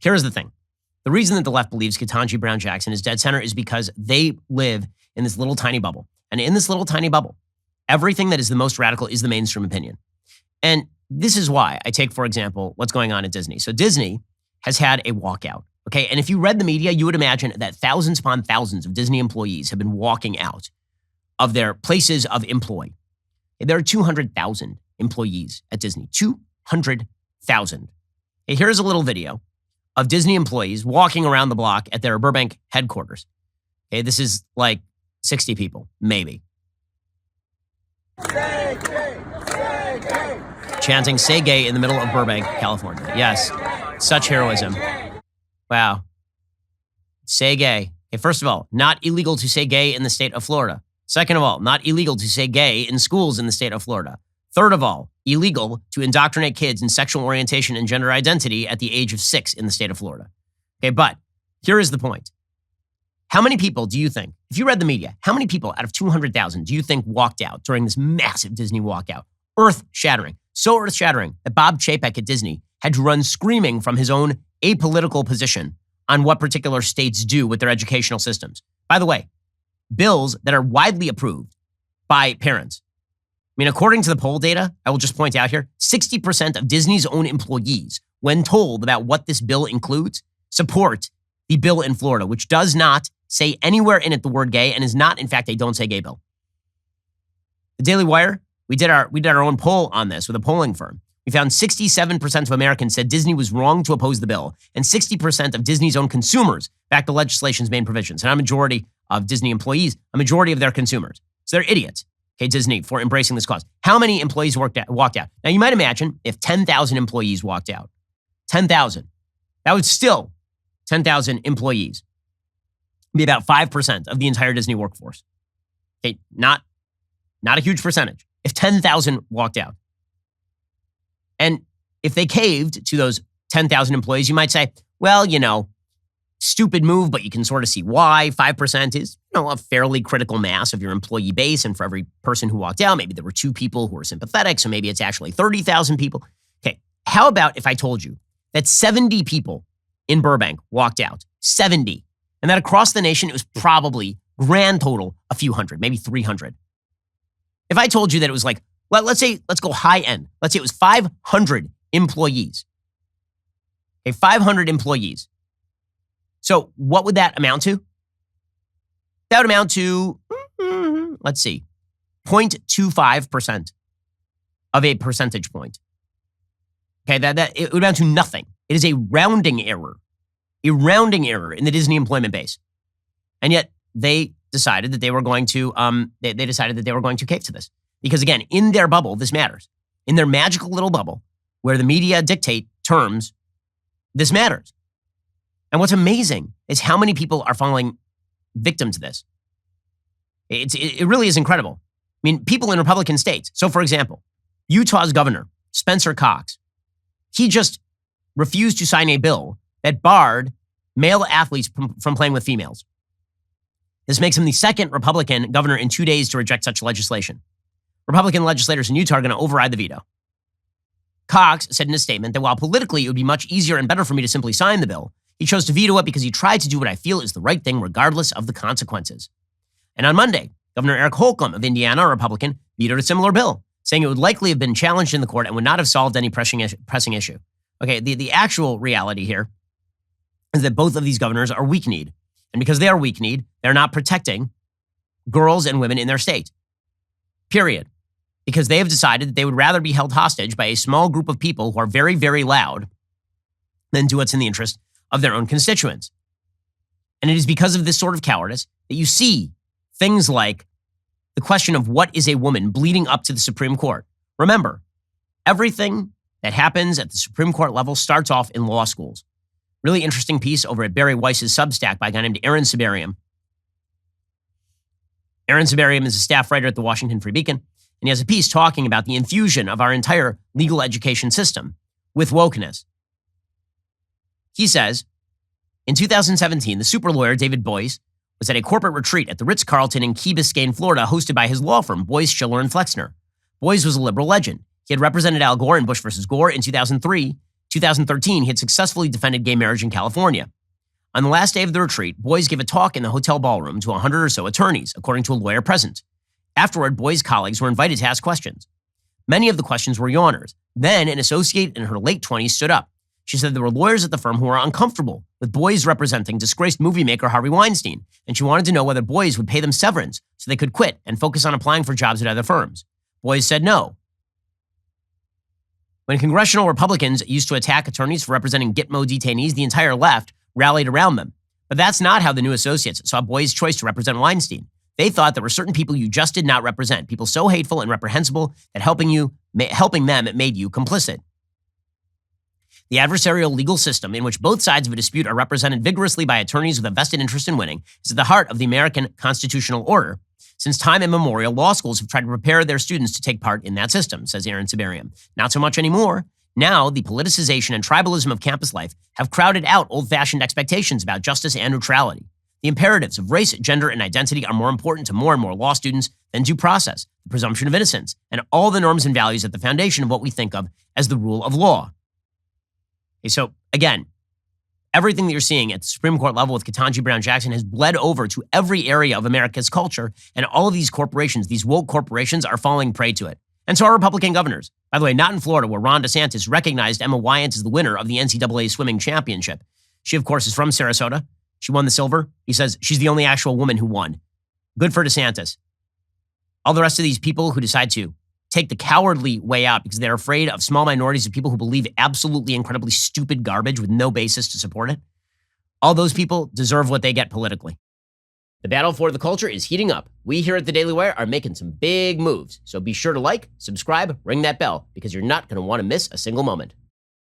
Here's the thing. The reason that the left believes Ketanji Brown Jackson is dead center is because they live in this little tiny bubble. And in this little tiny bubble, everything that is the most radical is the mainstream opinion. And this is why I take, for example, what's going on at Disney. So Disney has had a walkout, okay? And if you read the media, you would imagine that thousands upon thousands of Disney employees have been walking out of their places of employ. There are 200,000 employees at Disney, 200,000. Okay, here's a little video of Disney employees walking around the block at their Burbank headquarters. Okay, this is like 60 people, maybe. Say gay, say gay. Chanting "Say gay" in the middle of Burbank, California. Yes, such heroism. Wow. Say gay. Okay, first of all, not illegal to say gay in the state of Florida. Second of all, not illegal to say gay in schools in the state of Florida. Third of all, illegal to indoctrinate kids in sexual orientation and gender identity at the age of 6 in the state of Florida. Okay, but here is the point. How many people do you think, if you read the media, how many people out of 200,000 do you think walked out during this massive Disney walkout? Earth-shattering. So earth-shattering that Bob Chapek at Disney had to run screaming from his own apolitical position on what particular states do with their educational systems. By the way, bills that are widely approved by parents. I mean, according to the poll data, I will just point out here, 60% of Disney's own employees, when told about what this bill includes, support the bill in Florida, which does not say anywhere in it the word gay and is not, in fact, a don't say gay bill. The Daily Wire, we did our own poll on this with a polling firm. We found 67% of Americans said Disney was wrong to oppose the bill, and 60% of Disney's own consumers backed the legislation's main provisions. And a majority of Disney employees, a majority of their consumers. So they're idiots, okay, Disney, for embracing this cause. How many employees walked out? Now, you might imagine if 10,000 employees walked out, 10,000, that would still 10,000 employees be about 5% of the entire Disney workforce. Okay, not a huge percentage. If 10,000 walked out. And if they caved to those 10,000 employees, you might say, well, stupid move, but you can sort of see why. 5% is, a fairly critical mass of your employee base. And for every person who walked out, maybe there were 2 people who were sympathetic. So maybe it's actually 30,000 people. Okay, how about if I told you that 70 people in Burbank walked out? 70. And that across the nation, it was probably grand total a few hundred, maybe 300. If I told you that it was like, well, let's go high end. Let's say it was 500 employees. Okay, 500 employees. So what would that amount to? That would amount to, let's see, 0.25% of a percentage point. Okay, that it would amount to nothing. It is a rounding error in the Disney employment base. And yet they decided that they were going to, they decided that they were going to cave to this. Because again, in their bubble, this matters. In their magical little bubble, where the media dictate terms, this matters. And what's amazing is how many people are falling victim to this. It really is incredible. I mean, people in Republican states. So for example, Utah's governor, Spencer Cox, he just refused to sign a bill that barred male athletes from playing with females. This makes him the second Republican governor in 2 days to reject such legislation. Republican legislators in Utah are going to override the veto. Cox said in a statement that while politically it would be much easier and better for me to simply sign the bill, he chose to veto it because he tried to do what I feel is the right thing regardless of the consequences. And on Monday, Governor Eric Holcomb of Indiana, a Republican, vetoed a similar bill, saying it would likely have been challenged in the court and would not have solved any pressing issue. Okay, the actual reality here is that both of these governors are weak-kneed. And because they are weak-kneed, they're not protecting girls and women in their state. Period. Because they have decided that they would rather be held hostage by a small group of people who are very, very loud than do what's in the interest of their own constituents. And it is because of this sort of cowardice that you see things like the question of what is a woman bleeding up to the Supreme Court. Remember, everything that happens at the Supreme Court level starts off in law schools. Really interesting piece over at Barry Weiss's Substack by a guy named Aaron Sibarium. Aaron Sibarium is a staff writer at the Washington Free Beacon, and he has a piece talking about the infusion of our entire legal education system with wokeness. He says, in 2017, the super lawyer David Boies was at a corporate retreat at the Ritz-Carlton in Key Biscayne, Florida, hosted by his law firm, Boies, Schiller, and Flexner. Boies was a liberal legend. He had represented Al Gore in Bush versus Gore in 2003, 2013, he had successfully defended gay marriage in California. On the last day of the retreat, boys gave a talk in the hotel ballroom to 100 or so attorneys, according to a lawyer present. Afterward, boys' colleagues were invited to ask questions. Many of the questions were yawners. Then, an associate in her late 20s stood up. She said there were lawyers at the firm who were uncomfortable with boys representing disgraced movie maker Harvey Weinstein, and she wanted to know whether boys would pay them severance so they could quit and focus on applying for jobs at other firms. Boys said no. When congressional Republicans used to attack attorneys for representing Gitmo detainees, the entire left rallied around them. But that's not how the new associates saw boys' choice to represent Weinstein. They thought there were certain people you just did not represent, people so hateful and reprehensible that helping them made you complicit. The adversarial legal system in which both sides of a dispute are represented vigorously by attorneys with a vested interest in winning is at the heart of the American constitutional order. Since time immemorial, law schools have tried to prepare their students to take part in that system, says Aaron Sibarium. Not so much anymore. Now, the politicization and tribalism of campus life have crowded out old-fashioned expectations about justice and neutrality. The imperatives of race, gender, and identity are more important to more and more law students than due process, the presumption of innocence, and all the norms and values at the foundation of what we think of as the rule of law. Okay, so, again, everything that you're seeing at the Supreme Court level with Ketanji Brown Jackson has bled over to every area of America's culture, and all of these corporations, these woke corporations, are falling prey to it. And so are Republican governors. By the way, not in Florida, where Ron DeSantis recognized Emma Wyant as the winner of the NCAA swimming championship. She, of course, is from Sarasota. She won the silver. He says she's the only actual woman who won. Good for DeSantis. All the rest of these people who decide to take the cowardly way out because they're afraid of small minorities of people who believe absolutely incredibly stupid garbage with no basis to support it, all those people deserve what they get politically. The battle for the culture is heating up. We here at the Daily Wire are making some big moves. So be sure to like, subscribe, ring that bell, because you're not going to want to miss a single moment.